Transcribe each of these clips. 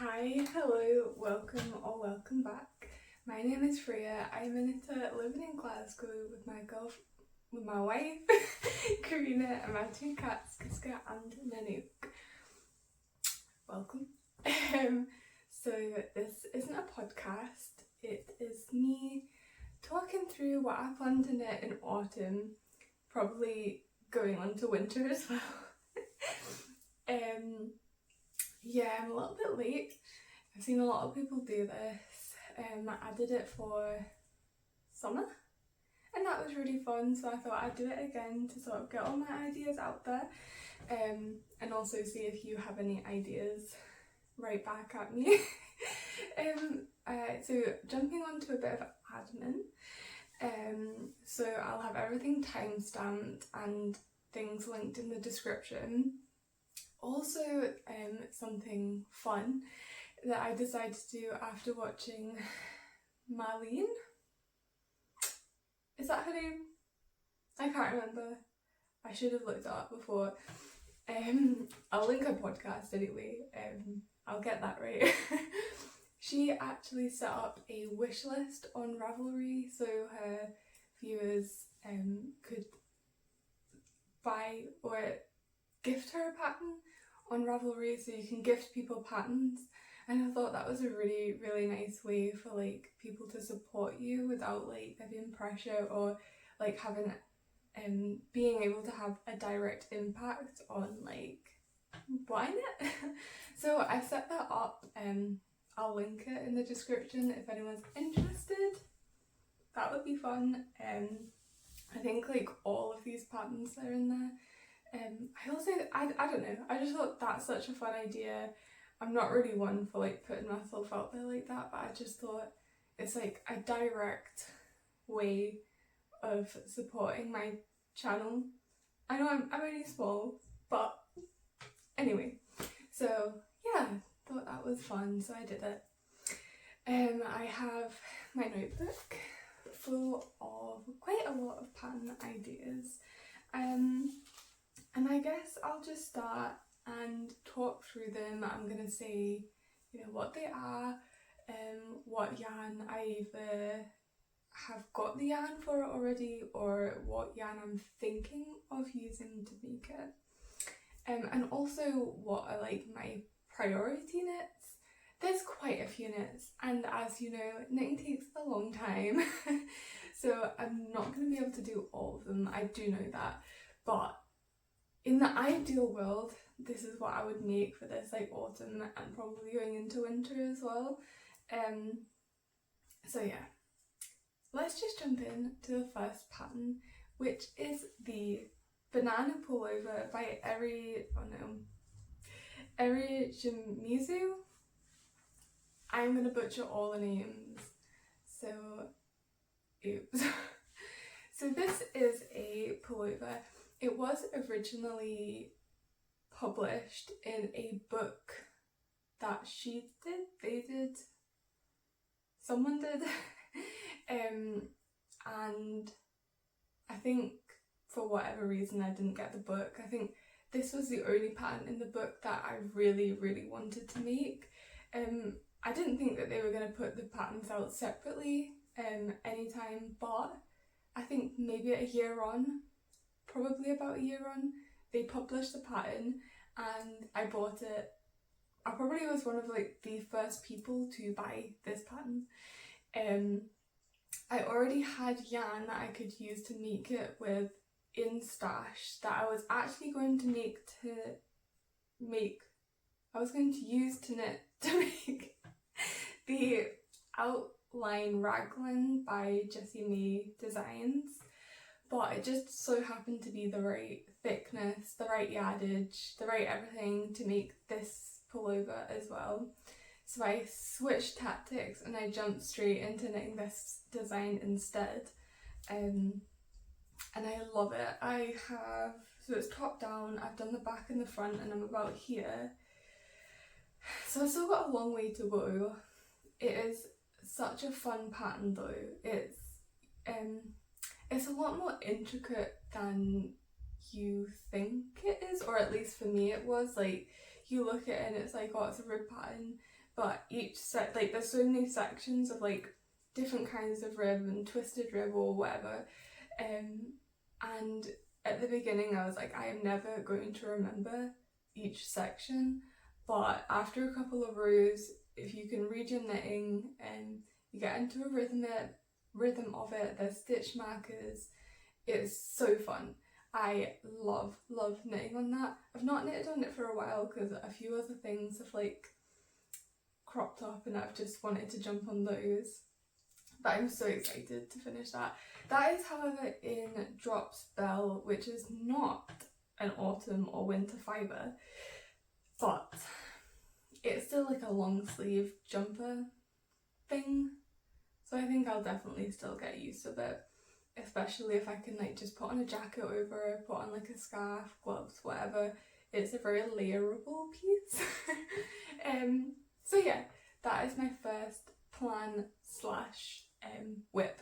Hi, hello, welcome or welcome back. My name is Freya. I'm a knitter living in Glasgow with my wife, Karina, and my two cats, Kiska and Nanook. Welcome. So this isn't a podcast, it is me talking through what I plan to knit in autumn, probably going on to winter as well. Yeah, I'm a little bit late. I've seen a lot of people do this. I did it for summer and that was really fun, so I thought I'd do it again to sort of get all my ideas out there, and also see if you have any ideas right back at me. So jumping on to a bit of admin, so I'll have everything time-stamped and things linked in the description. Also, something fun that I decided to do after watching Marlene. Is that her name? I can't remember. I should have looked it up before. I'll link her podcast anyway. I'll get that right. She actually set up a wish list on Ravelry so her viewers could buy or gift her a pattern on Ravelry, so you can gift people patterns, and I thought that was a really, really nice way for like people to support you without like there being pressure or like having being able to have a direct impact on like what I knit. So I set that up, I'll link it in the description if anyone's interested. That would be fun. I think like all of these patterns that are in there. I don't know, I just thought that's such a fun idea. I'm not really one for like putting myself out there like that, but I just thought it's like a direct way of supporting my channel. I know I'm only small, but anyway, so yeah, thought that was fun, so I did it. I have my notebook full of quite a lot of pattern ideas. And I guess I'll just start and talk through them. I'm going to say, you know, what they are, what yarn I either have got the yarn for it already or what yarn I'm thinking of using to make it. And also what are like my priority knits. There's quite a few knits, and as you know, knitting takes a long time. So I'm not going to be able to do all of them, I do know that, but in the ideal world, this is what I would make for this like autumn and probably going into winter as well. So yeah, let's just jump in to the first pattern, which is the banana pullover by Eri Shimizu. I'm gonna butcher all the names, so oops. So this is a pullover. It was originally published in a book that someone did, and I think for whatever reason I didn't get the book. I think this was the only pattern in the book that I really, really wanted to make. I didn't think that they were going to put the patterns out separately anytime, but I think maybe a year on, probably about a year on, they published the pattern and I bought it. I probably was one of like the first people to buy this pattern. I already had yarn that I could use to make it with in stash that I was actually going to use to knit to make the outline raglan by Jessie May Designs. But it just so happened to be the right thickness, the right yardage, the right everything to make this pullover as well. So I switched tactics and I jumped straight into knitting this design instead. And I love it. So it's top down, I've done the back and the front, and I'm about here. So I've still got a long way to go. It is such a fun pattern though. It's a lot more intricate than you think it is, or at least for me it was. Like, you look at it and it's like, oh, it's a rib pattern, but each set, like there's so many sections of like different kinds of rib and twisted rib or whatever, and at the beginning I was like, I am never going to remember each section, but after a couple of rows, if you can read your knitting and you get into a rhythm of it, there's stitch markers, it's so fun. I love knitting on that. I've not knitted on it for a while because a few other things have like cropped up and I've just wanted to jump on those, but I'm so excited to finish that. That is, however, in Drops Bell, which is not an autumn or winter fibre, but it's still like a long sleeve jumper thing, so I think I'll definitely still get used to it, especially if I can like just put on a jacket over, put on like a scarf, gloves, whatever. It's a very layerable piece. So yeah, that is my first plan slash whip.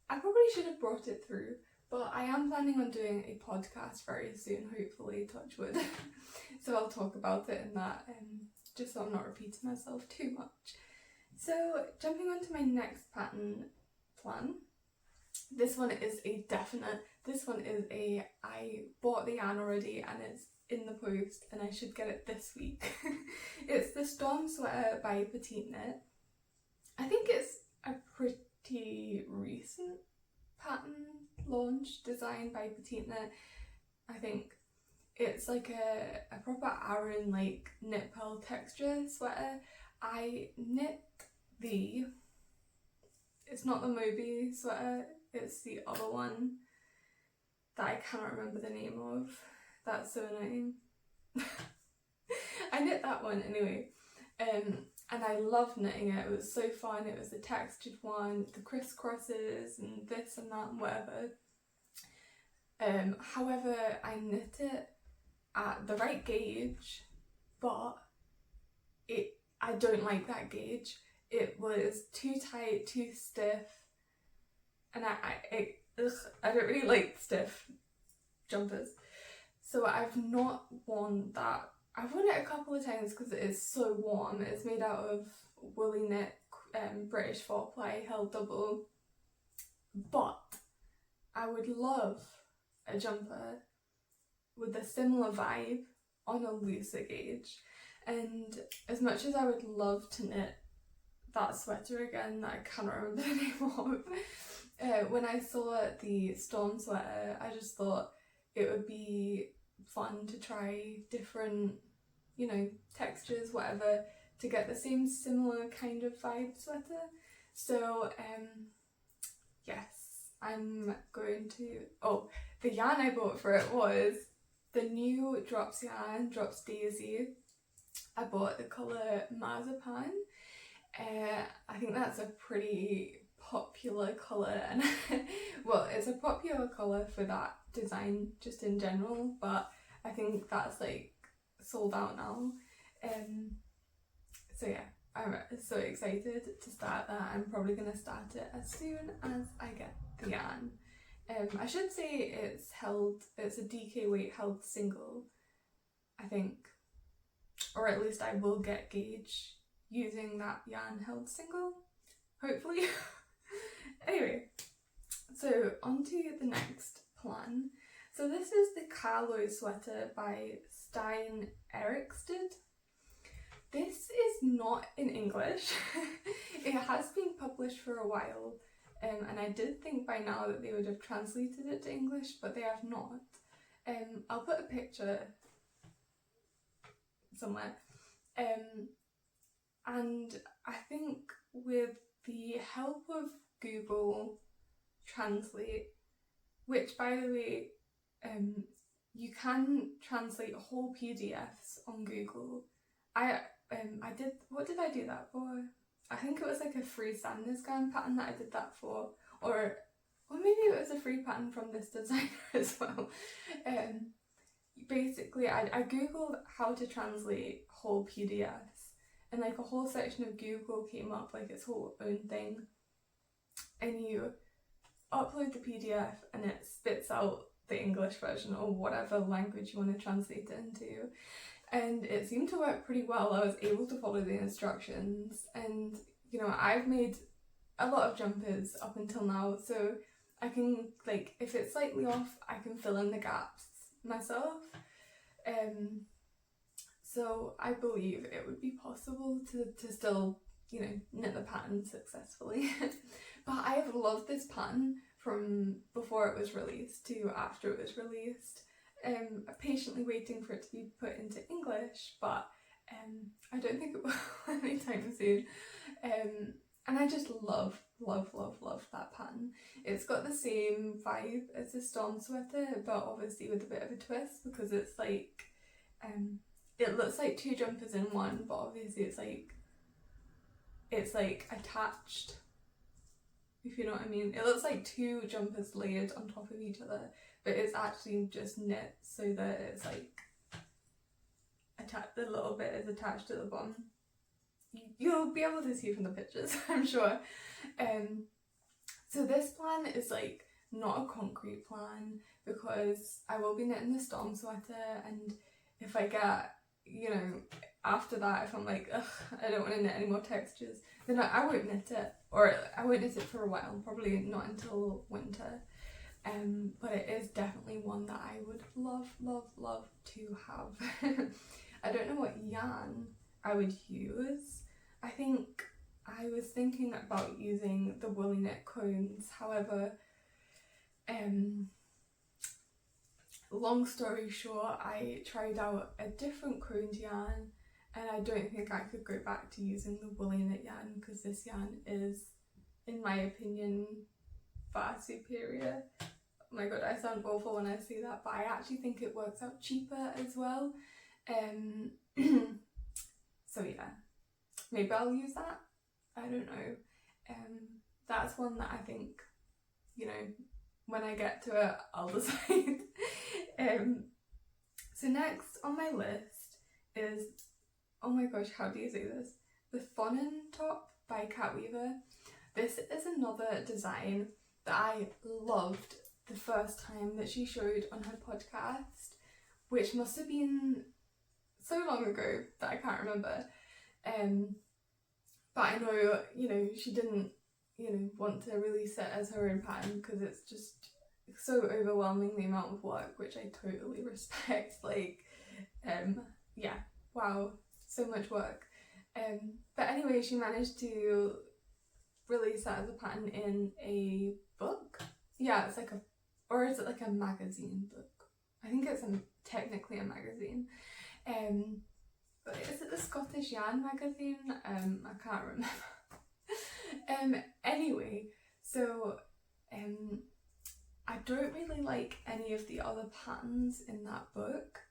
I probably should have brought it through, but I am planning on doing a podcast very soon, hopefully, touch wood. So I'll talk about it in that, just so I'm not repeating myself too much. So jumping on to my next pattern plan. This one is a definite, I bought the yarn already and it's in the post and I should get it this week. It's the Storm Sweater by PetiteKnit. I think it's a pretty recent pattern launch designed by PetiteKnit. I think it's like a proper Aran like knit pearl texture sweater. I knit it's not the Moby sweater, it's the other one that I cannot remember the name of. That's so annoying. I knit that one anyway, and I love knitting it. It was so fun. It was the textured one, the crisscrosses and this and that and whatever. However, I knit it at the right gauge, but I don't like that gauge. It was too tight, too stiff, and I don't really like stiff jumpers. So I've not worn that. I've worn it a couple of times because it is so warm. It's made out of woolly knit, British 4-ply held double. But I would love a jumper with a similar vibe on a looser gauge. And as much as I would love to knit that sweater again that I cannot remember the name of, when I saw the Storm Sweater, I just thought it would be fun to try different, you know, textures, whatever, to get the same similar kind of vibe sweater. So yes, I'm going to, the yarn I bought for it was the new Drops yarn, Drops Daisy. I bought the colour Marzipan. I think that's a pretty popular colour, and well, it's a popular colour for that design just in general, but I think that's like sold out now. So yeah, I'm so excited to start that. I'm probably going to start it as soon as I get the yarn. I should say it's a DK weight held single, I think, or at least I will get gauge using that yarn held single, hopefully. Anyway, so on to the next plan. So this is the Kahlo sweater by Stine Erikstad. This is not in English. It has been published for a while, and I did think by now that they would have translated it to English, but they have not. I'll put a picture somewhere. And I think with the help of Google Translate, which by the way, you can translate whole PDFs on Google. What did I do that for? I think it was like a free Sandnes garn pattern that I did that for, or maybe it was a free pattern from this designer as well. Basically, I googled how to translate whole PDFs, and like a whole section of Google came up, like its whole own thing, and you upload the PDF and it spits out the English version or whatever language you want to translate it into. And it seemed to work pretty well. I was able to follow the instructions, and you know, I've made a lot of jumpers up until now, so I can, like, if it's slightly off, I can fill in the gaps myself. So I believe it would be possible to still, you know, knit the pattern successfully. But I have loved this pattern from before it was released to after it was released. I'm patiently waiting for it to be put into English, but I don't think it will anytime soon. And I just love that pattern. It's got the same vibe as the Storm sweater, but obviously with a bit of a twist, because it's like, it looks like two jumpers in one, but obviously it's like attached, if you know what I mean. It looks like two jumpers layered on top of each other, but it's actually just knit so that it's like attached, the little bit is attached to the bottom. You'll be able to see from the pictures, I'm sure. So this plan is like not a concrete plan, because I will be knitting the Storm sweater, and if I get, you know, after that, if I'm like, ugh, I don't want to knit any more textures, then I won't knit it, or I won't knit it for a while, probably not until winter. But it is definitely one that I would love to have. I don't know what yarn I would use. I think I was thinking about using the woolly knit cones, however, long story short, I tried out a different cones yarn, and I don't think I could go back to using the woolly knit yarn, because this yarn is, in my opinion, far superior. Oh my god, I sound awful when I say that, but I actually think it works out cheaper as well. So yeah, maybe I'll use that. I don't know. That's one that I think, you know, when I get to it, I'll decide. So next on my list is, oh my gosh, how do you say this? The Thonnan top by Cat Weaver. This is another design that I loved the first time that she showed on her podcast, which must have been so long ago that I can't remember. But I know, you know, she didn't, you know, want to release it as her own pattern, because it's just so overwhelming, the amount of work, which I totally respect. Like, yeah, wow, so much work. But anyway, she managed to release that as a pattern in a book. Yeah, it's like a, or is it like a magazine book? I think it's technically a magazine. But is it the Scottish Yarn magazine? I can't remember. Anyway, so I don't really like any of the other patterns in that book.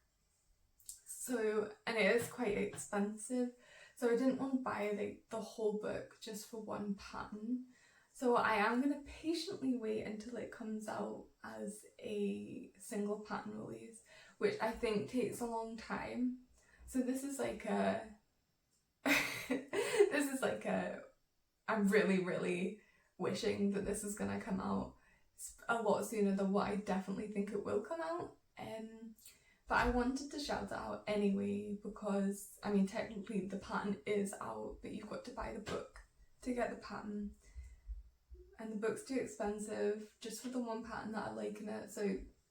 So, and it is quite expensive, so I didn't want to buy the whole book just for one pattern. So I am going to patiently wait until it comes out as a single pattern release, which I think takes a long time. So this is like a, I'm really wishing that this is going to come out a lot sooner than what I definitely think it will come out. But I wanted to shout it out anyway, because, I mean, technically the pattern is out, but you've got to buy the book to get the pattern. And the book's too expensive just for the one pattern that I like in it. So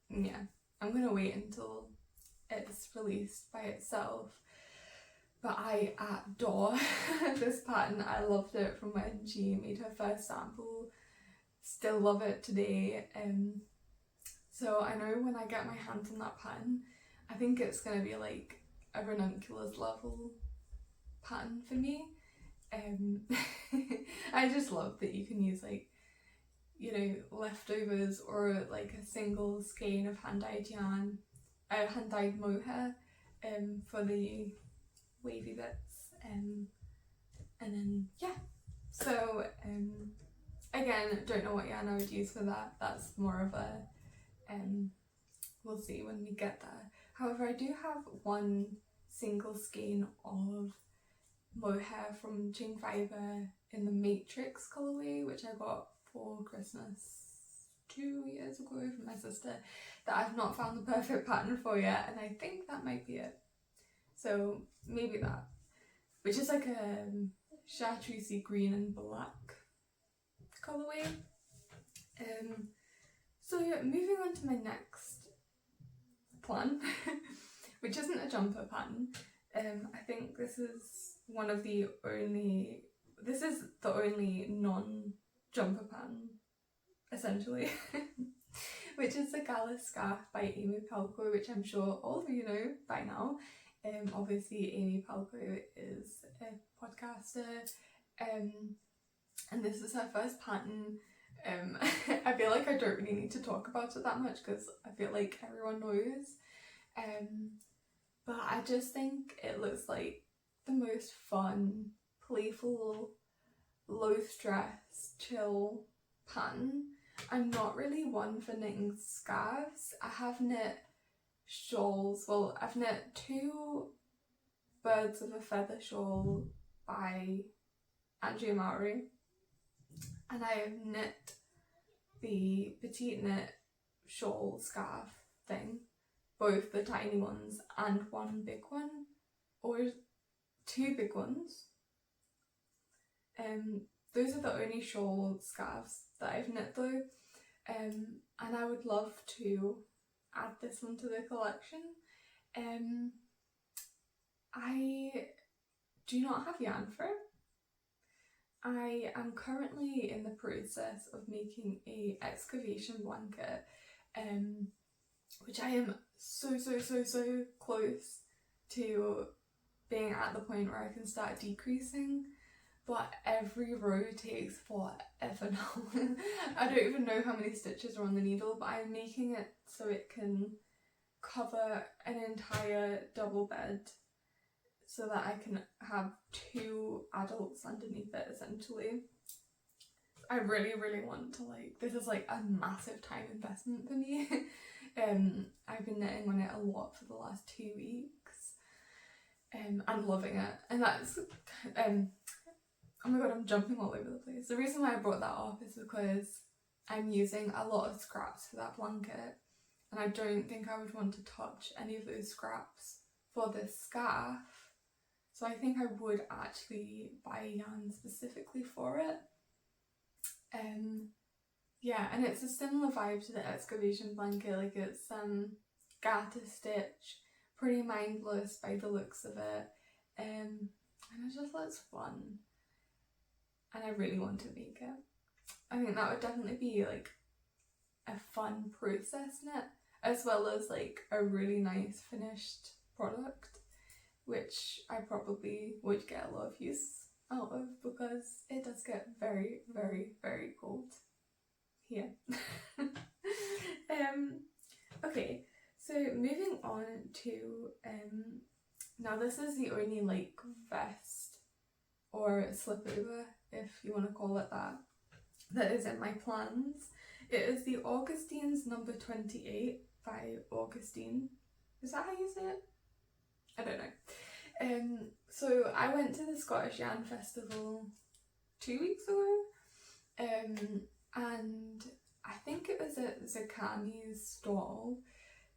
yeah, I'm going to wait until it's released by itself. But I adore this pattern. I loved it from when she made her first sample. Still love it today. So I know when I get my hands on that pattern, I think it's going to be like a ranunculus level pattern for me. I just love that you can use, like, you know, leftovers or like a single skein of hand-dyed yarn, hand-dyed mohair for the wavy bits, and then yeah. So again, don't know what yarn I would use for that. That's more of a we'll see when we get there. However, I do have one single skein of mohair from Chain Fibre in the Matrix colourway, which I got for Christmas 2 years ago from my sister that I've not found the perfect pattern for yet, and I think that might be it. So maybe that, which is like a chartreusey green and black colourway. So yeah, moving on to my next plan, which isn't a jumper pattern. I think this is the only non-jumper pattern, essentially, which is the Gallus scarf by Amy Palko, which I'm sure all of you know by now. Obviously Amy Palko is a podcaster, and this is her first pattern. I feel like I don't really need to talk about it that much because I feel like everyone knows. But I just think it looks like the most fun, playful, low stress, chill pattern. I'm not really one for knitting scarves. I have knit shawls. Well, I've knit 2 birds of a feather shawl by Andrea Mowry, and I have knit the PetiteKnit shawl scarf thing, both the tiny ones and one big one, or 2 big ones. Those are the only shawl scarves that I've knit though, and I would love to add this one to the collection. I do not have yarn for it. I am currently in the process of making a excavation blanket, which I am so close to being at the point where I can start decreasing, but every row takes forever now. I don't even know how many stitches are on the needle, but I'm making it so it can cover an entire double bed so that I can have 2 adults underneath it, essentially. I really want to, like, this is like a massive time investment for me. I've been knitting on it a lot for the last 2 weeks, and loving it. And that's, oh my god, I'm jumping all over the place. The reason why I brought that up is because I'm using a lot of scraps for that blanket, and I don't think I would want to touch any of those scraps for this scarf. So I think I would actually buy yarn specifically for it. Yeah, and it's a similar vibe to the excavation blanket. Like, it's garter stitch, pretty mindless by the looks of it, and it just looks fun, and I really want to make it. I think that would definitely be like a fun process knit, as well as like a really nice finished product, which I probably would get a lot of use out of because it does get very cold here. Okay, so moving on to now this is the only like vest or slipover, if you want to call it that is in my plans. It is the Augustins number 28 by Augustine. Is that how you say it? I don't know. So I went to the Scottish Yarn Festival 2 weeks ago, and I think it was at Zakami's stall.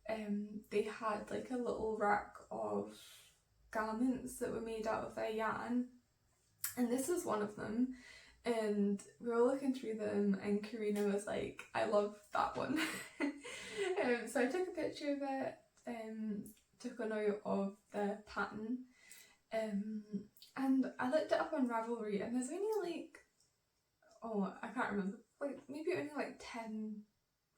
They had like a little rack of garments that were made out of their yarn, and this is one of them. And we were looking through them, and Karina was like, I love that one. So I took a picture of it, took a note of the pattern, and I looked it up on Ravelry, and there's only like, oh, I can't remember, like maybe only like 10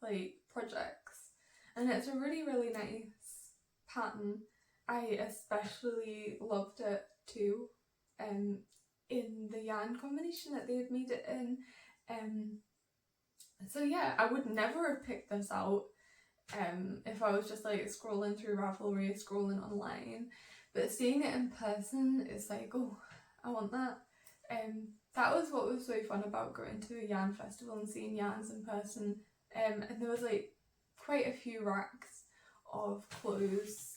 like projects, and it's a really nice pattern. I especially loved it too, in the yarn combination that they had made it in. So yeah, I would never have picked this out if I was just like scrolling through Ravelry, scrolling online, but seeing it in person is like, oh, I want that. That was what was so fun about going to a yarn festival and seeing yarns in person, and there was like quite a few racks of clothes,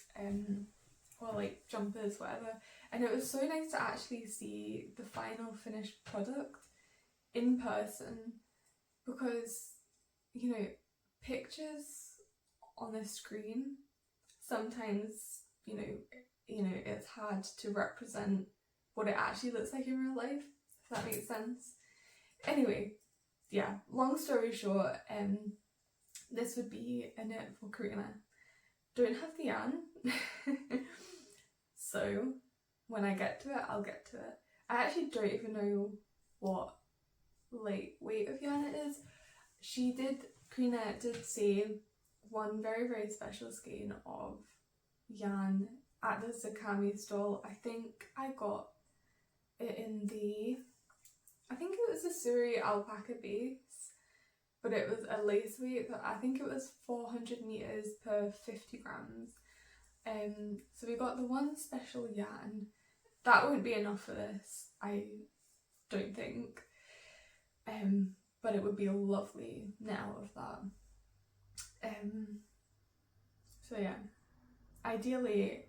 or like jumpers, whatever, and it was so nice to actually see the final finished product in person, because you know, pictures on a screen, sometimes, you know, it's hard to represent what it actually looks like in real life, if that makes sense. Anyway, yeah, long story short, this would be a knit for Karina. Don't have the yarn, so when I get to it, I'll get to it. I actually don't even know what like weight of yarn it is. Karina did say one very, very special skein of yarn at the Zakami stall. I think I got it in I think it was a Suri alpaca base, but it was a lace weight. I think it was 400 meters per 50 grams. So we got the one special yarn. That won't be enough for this, I don't think. But it would be a lovely knit out of that. So yeah, ideally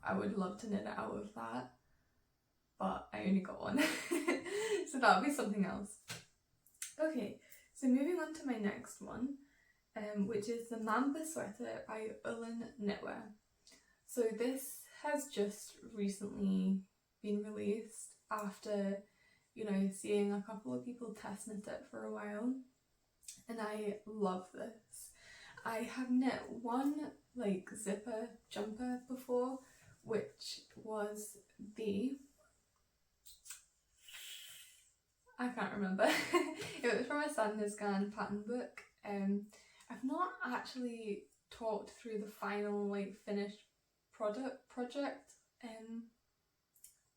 I would love to knit it out of that, but I only got one. So that'll be something else. Okay, so moving on to my next one, which is the Mamba sweater by Ullen knitwear. So this has just recently been released after, you know, seeing a couple of people test knit it for a while, and I love this. I have knit one like zipper jumper before, which was I can't remember. It was from a Sandnes garn pattern book. I've not actually talked through the final like finished project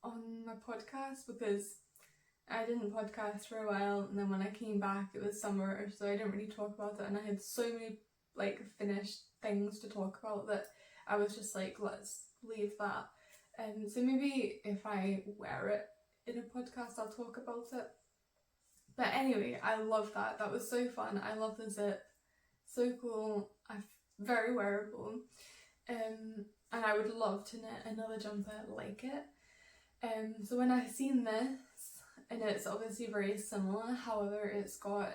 on my podcast, because I didn't podcast for a while, and then when I came back it was summer, so I didn't really talk about it, and I had so many like finished things to talk about that I was just like, let's leave that. So maybe if I wear it in a podcast I'll talk about it. But anyway, I love that. That was so fun. I love the zip. So cool. Very wearable. And I would love to knit another jumper like it. So when I seen this, and it's obviously very similar, however it's got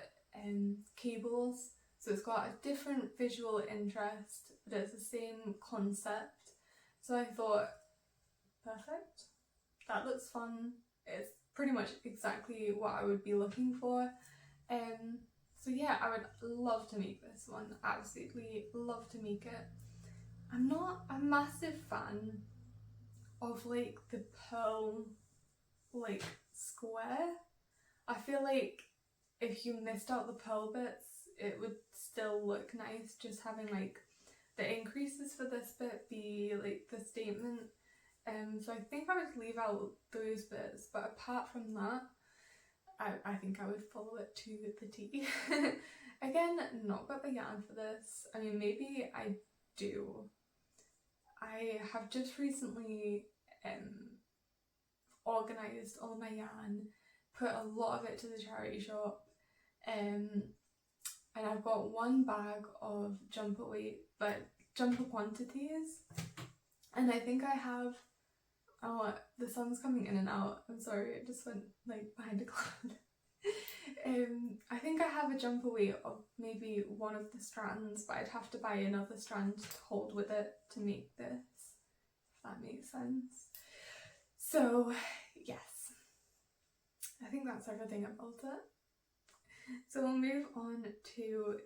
cables, so it's got a different visual interest, but it's the same concept. So I thought, perfect, that looks fun, it's pretty much exactly what I would be looking for. So yeah, I would love to make this one, absolutely love to make it. I'm not a massive fan of like the pearl like square. I feel like if you missed out the pearl bits it would still look nice, just having like the increases for this bit be like the statement. So I think I would leave out those bits, but apart from that I think I would follow it to the T. Again, not got the yarn for this. I mean, maybe I do. I have just recently organised all my yarn, put a lot of it to the charity shop, and I've got one bag of jumper weight, but jumper quantities, and I think I have, oh, the sun's coming in and out, I'm sorry, it just went like behind a cloud. I think I have a jumper weight of maybe one of the strands, but I'd have to buy another strand to hold with it to make this, if that makes sense. So yes, I think that's everything about it. So we'll move on to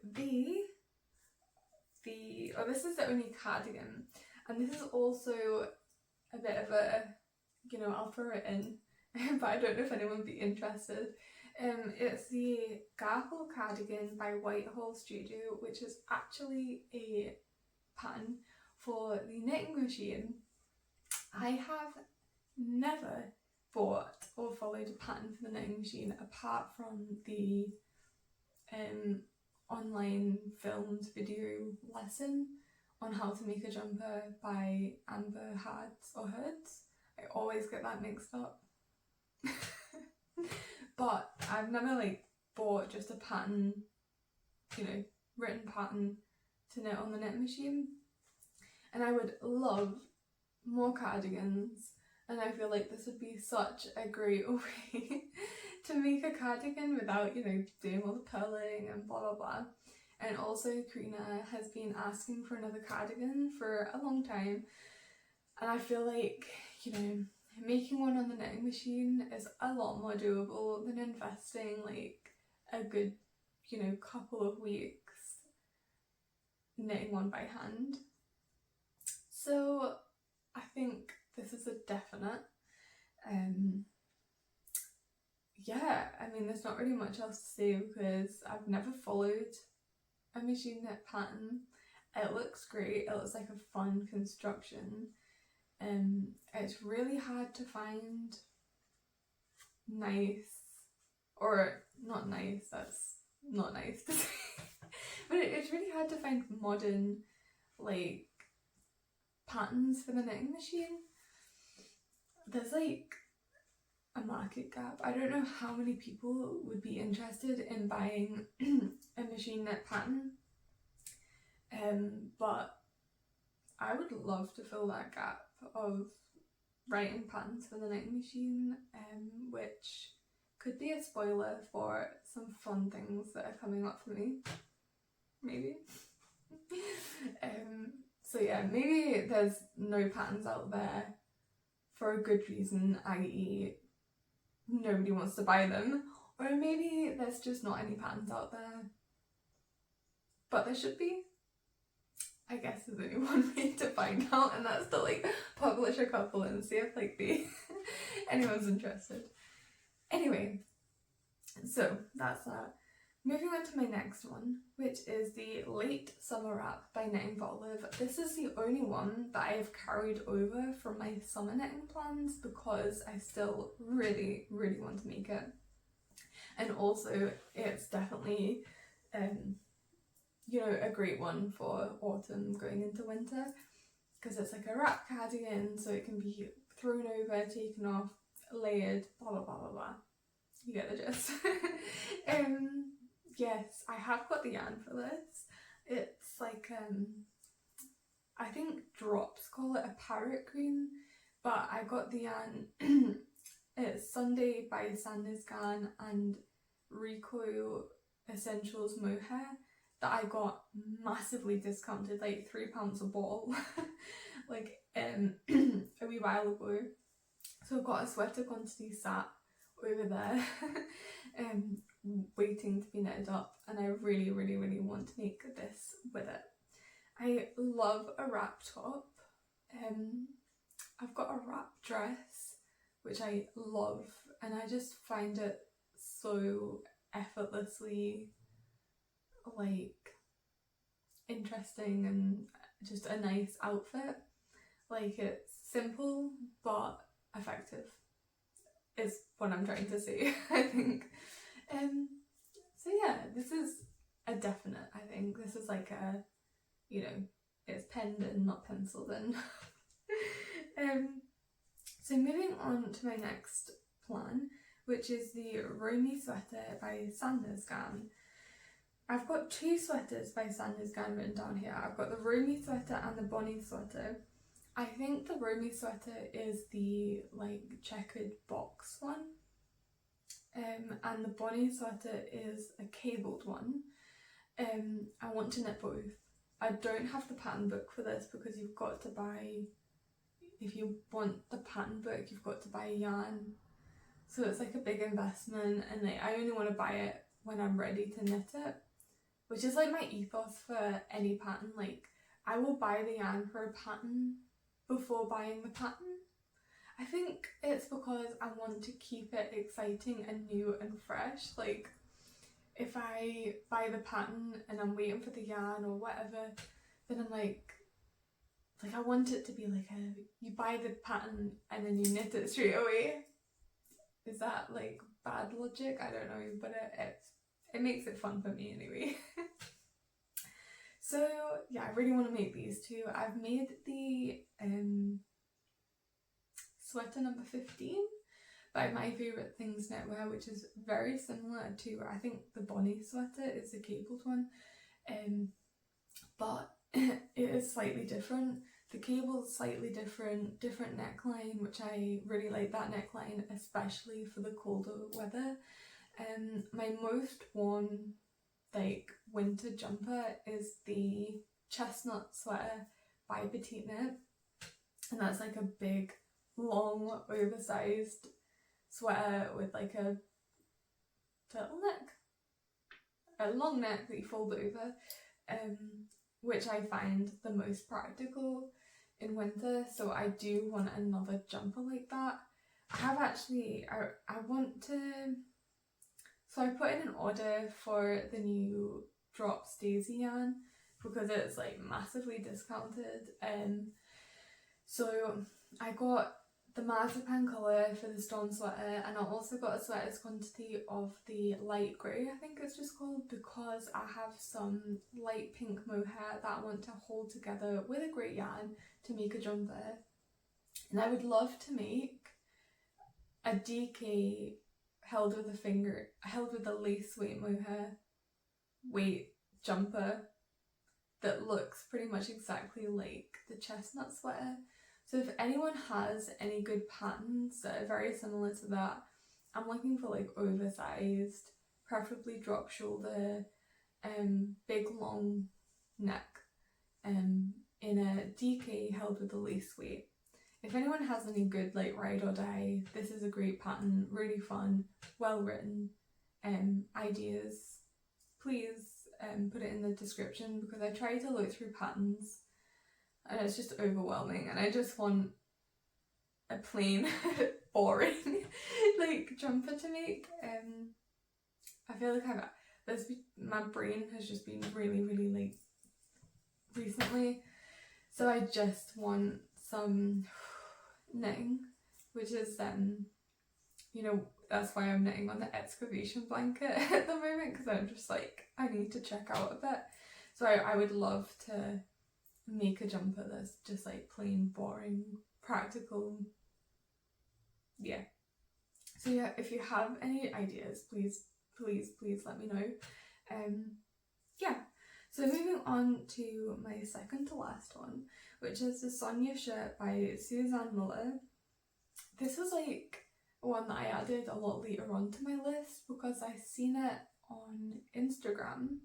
this is the only cardigan, and this is also a bit of a, you know, I'll throw it in, but I don't know if anyone would be interested. It's the Garple cardigan by Whitehall Studio, which is actually a pattern for the knitting machine. I have never bought or followed a pattern for the knitting machine apart from the online filmed video lesson on how to make a jumper by Amber Hurds. I always get that mixed up. But I've never like bought just a pattern, you know, written pattern to knit on the knit machine. And I would love more cardigans, and I feel like this would be such a great way to make a cardigan without, you know, doing all the purling and blah blah blah. And also Karina has been asking for another cardigan for a long time, and I feel like, you know, making one on the knitting machine is a lot more doable than investing like a good, you know, couple of weeks knitting one by hand. So I think this is a definite. Yeah, I mean, there's not really much else to say because I've never followed a machine knit pattern. It looks great, it looks like a fun construction. It's really hard to find nice, or not nice, that's not nice to say, but it's really hard to find modern like patterns for the knitting machine. There's like a market gap. I don't know how many people would be interested in buying a machine knit pattern, but I would love to fill that gap of writing patterns for the knitting machine, which could be a spoiler for some fun things that are coming up for me, maybe. So yeah, maybe there's no patterns out there for a good reason, i.e. nobody wants to buy them, or maybe there's just not any patterns out there, but there should be. I guess there's only one way to find out, and that's to like publish a couple and see if like anyone's interested. Anyway, so that's that. Moving on to my next one, which is the Late Summer Wrap by Knitting for Olive. This is the only one that I've carried over from my summer knitting plans because I still really, really want to make it. And also it's definitely, you know, a great one for autumn going into winter because it's like a wrap cardigan, so it can be thrown over, taken off, layered, blah blah blah blah blah. You get the gist. Yes, I have got the yarn for this. It's like, I think Drops call it a parrot green, but I got the yarn, it's Sunday by Sandnes garn and Recoil Essentials mohair that I got massively discounted, like £3 a bottle, like a wee while ago. So I've got a sweater quantity sat over there, waiting to be knitted up, and I really, really, really want to make this with it. I love a wrap top. I've got a wrap dress, which I love, and I just find it so effortlessly like interesting and just a nice outfit. Like, it's simple but effective is what I'm trying to say, I think. So yeah, this is a definite, I think. This is like a, you know, it's penned in, not penciled in. So moving on to my next plan, which is the Romy sweater by Sandnes garn. I've got two sweaters by Sandnes garn written down here. I've got the Romy sweater and the Bonnie sweater. I think the Romy sweater is the like checkered box one, and the Bonnie sweater is a cabled one. I want to knit both. I don't have the pattern book for this because you've got to buy, if you want the pattern book, you've got to buy a yarn. So it's like a big investment, and like, I only want to buy it when I'm ready to knit it, which is like my ethos for any pattern. Like, I will buy the yarn for a pattern before buying the pattern. I think it's because I want to keep it exciting and new and fresh. Like, if I buy the pattern and I'm waiting for the yarn or whatever, then I'm like I want it to be like you buy the pattern and then you knit it straight away. Is that like bad logic? I don't know, but it makes it fun for me anyway. So yeah, I really want to make these two. I've made the sweater number 15 by My Favourite Things Knitwear, which is very similar to, I think the Bonnie sweater is the cabled one, but it is slightly different. The cable is slightly different neckline, which I really like that neckline, especially for the colder weather. My most worn like winter jumper is the chestnut sweater by PetiteKnit, and that's like a big, long, oversized sweater with like a turtleneck, a long neck that you fold over, which I find the most practical in winter. So I do want another jumper like that. I have actually, I want to, so I put in an order for the new Drops Daisy yarn because it's like massively discounted. So I got the marzipan colour for the storm sweater, and I also got a sweater's quantity of the light grey, I think it's just called, because I have some light pink mohair that I want to hold together with a grey yarn to make a jumper. And I would love to make a DK held with a lace weight mohair weight jumper that looks pretty much exactly like the chestnut sweater. So if anyone has any good patterns that are very similar to that, I'm looking for like oversized, preferably drop shoulder, big long neck, in a DK held with a lace weight. If anyone has any good like ride or die, this is a great pattern, really fun, well written ideas, please put it in the description, because I try to look through patterns and it's just overwhelming, and I just want a plain boring like jumper to make. I feel like my brain has just been really like recently, so I just want some knitting, which is you know, that's why I'm knitting on the excavation blanket at the moment, because I'm just like, I need to check out a bit. So I would love to make a jumper that's just like plain boring, practical. Yeah. So yeah, if you have any ideas, please let me know. Yeah. So moving on to my second to last one, which is the Sonya shirt by Susanne Muller. This was like one that I added a lot later on to my list because I seen it on Instagram,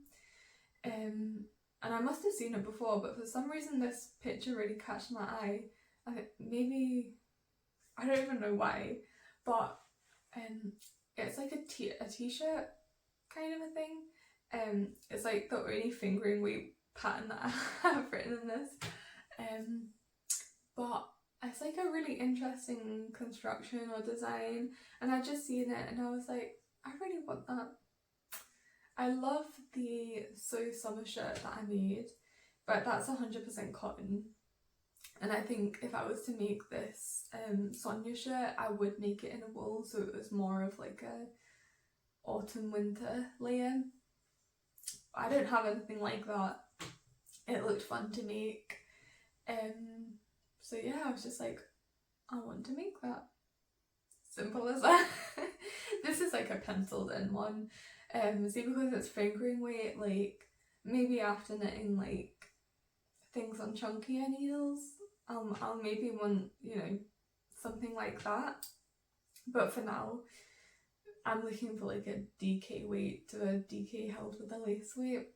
and I must have seen it before, but for some reason this picture really catched my eye. Maybe, I don't even know why, but it's like a t-shirt kind of a thing. It's like the only fingering weight pattern that I have written in this, but it's like a really interesting construction or design, and I just seen it and I was like, I really want that. I love the So Summer shirt that I made, but that's 100% cotton, and I think if I was to make this Sonya shirt, I would make it in a wool, so it was more of like a autumn winter layer. I don't have anything like that. It looked fun to make, so yeah, I was just like, I want to make that. Simple as that. This is like a penciled in one. See, because it's fingering weight, like maybe after knitting like things on chunkier needles, I'll maybe want, you know, something like that. But for now, I'm looking for like a DK weight to a DK held with a lace weight.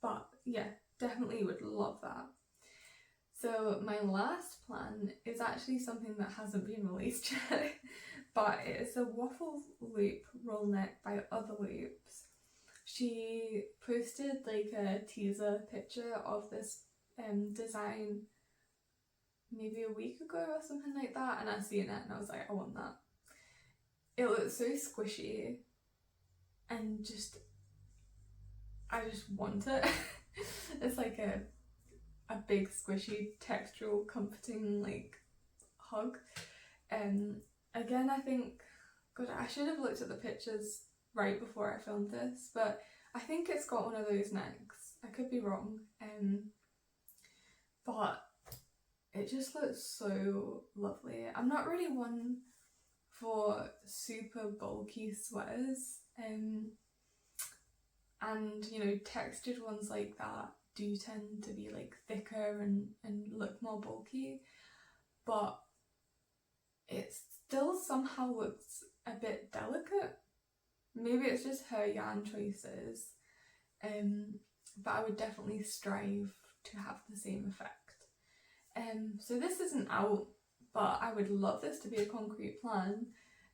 But yeah, definitely would love that. So my last plan is actually something that hasn't been released yet, but it's a waffle loop roll neck by Other Loops. She posted like a teaser picture of this design maybe a week ago or something like that, and I seen it and I was like, I want that. It looks so squishy and I just want it. It's like a big squishy textural comforting like hug. Again, I think, God, I should have looked at the pictures right before I filmed this, but I think it's got one of those necks. I could be wrong, but it just looks so lovely. I'm not really one for super bulky sweaters, and you know, textured ones like that do tend to be like thicker and look more bulky, but it still somehow looks a bit delicate. maybe it's just her yarn choices, but I would definitely strive to have the same effect. So this isn't out, but I would love this to be a concrete plan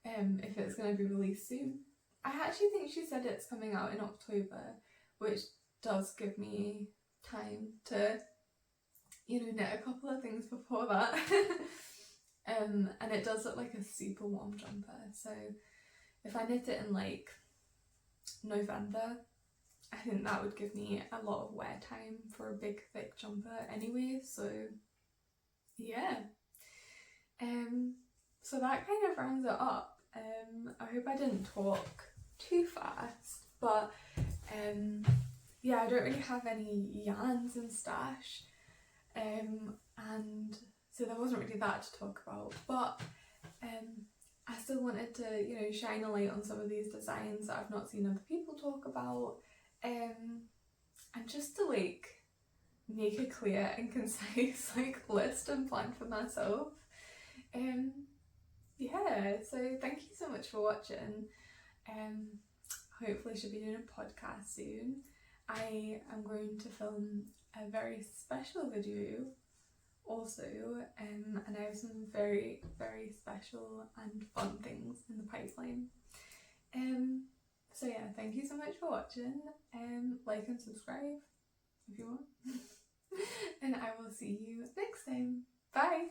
if it's going to be released soon. I actually think she said it's coming out in October, which does give me time to, you know, knit a couple of things before that. And it does look like a super warm jumper, so if I knit it in like November, I think that would give me a lot of wear time for a big thick jumper anyway, so yeah. So that kind of rounds it up. I hope I didn't talk too fast, but yeah, I don't really have any yarns in stash, and so there wasn't really that to talk about, but I still wanted to, you know, shine a light on some of these designs that I've not seen other people talk about, and just to like make a clear and concise like list and plan for myself. Yeah, so thank you so much for watching. Hopefully she'll be doing a podcast soon. I am going to film a very special video also, and I have some very, very special and fun things in the pipeline. So yeah, thank you so much for watching. Like and subscribe if you want. And I will see you next time. Bye!